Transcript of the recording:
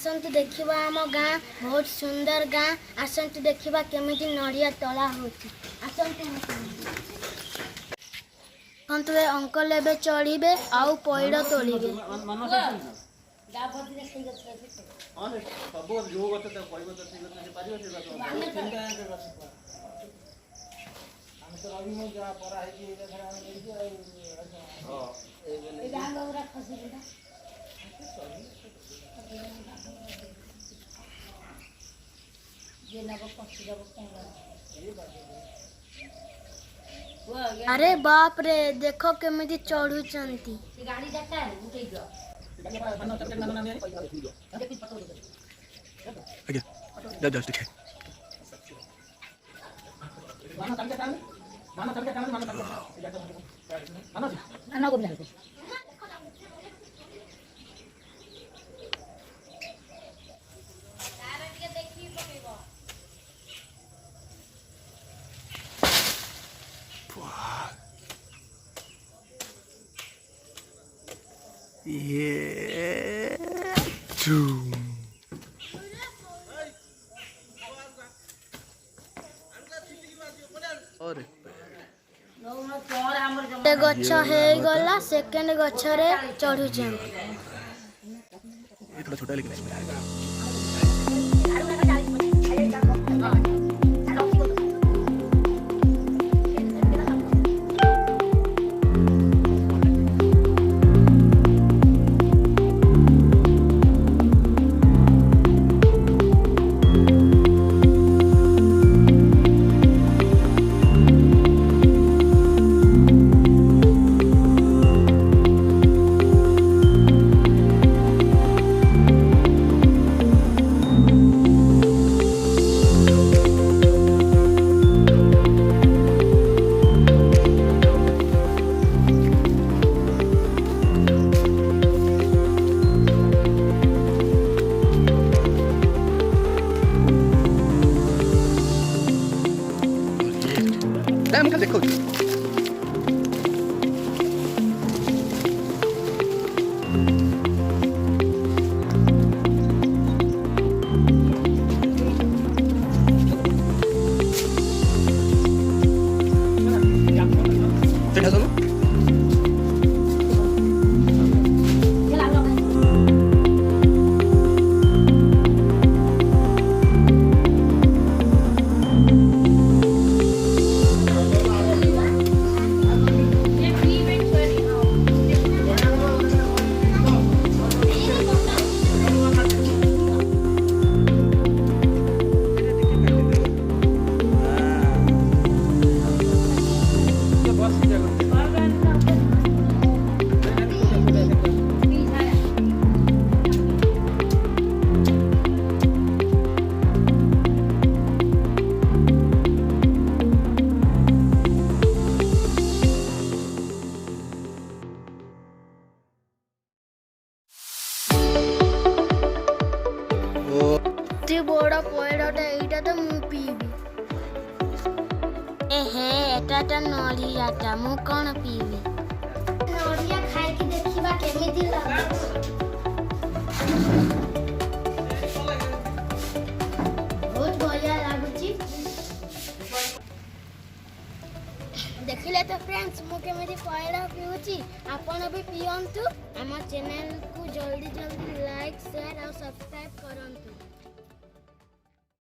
आसतु देखा आम गाँ बहुत सुंदर गाँ आसतु देखा केमिति नड़िया तला होती आसतु अंकल एबे चढ़े आउ पैड़ तोड़े अरे बाप रे देखो केमिति चढ़ुचंती गछ हे गला सेकेंड गछ रे चढ़ुचन थोड़ा छोटा लेकिन देखो बड़ पैड़टा एटा तो मु पीबी एहे एटाटा नड़ियाटा मु कौन पीबी नड़िया खाए कि देखिबा केमिति लागे बहुत बढ़िया लागुची देखिले तो फ्रेंड्स मु केमिति पैड़ पीउची आपण भी पियंतु हम चैनल को जल्दी जल्दी लाइक शेयर और सब्सक्राइब करंतु।